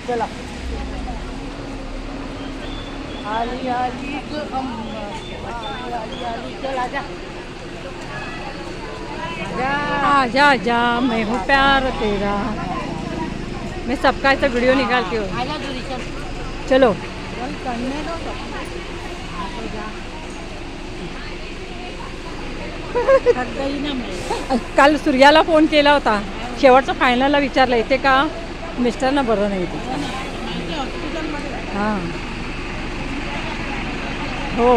चला आली आली ग अम्मा आली आली आली चल आजा आजा आजा मैं हूँ प्यार तेरा. मैं सबका ऐसा वीडियो निकालती हूँ. आजा दूरी चल चलो. चल करने दो थक गई ना मैं काल सूर्याला फोन केला होता. शेवटचं फायनलला विचारलं येते का. मिस्टरना बरं नाही ते. हॉस्पिटलमध्ये हां हो.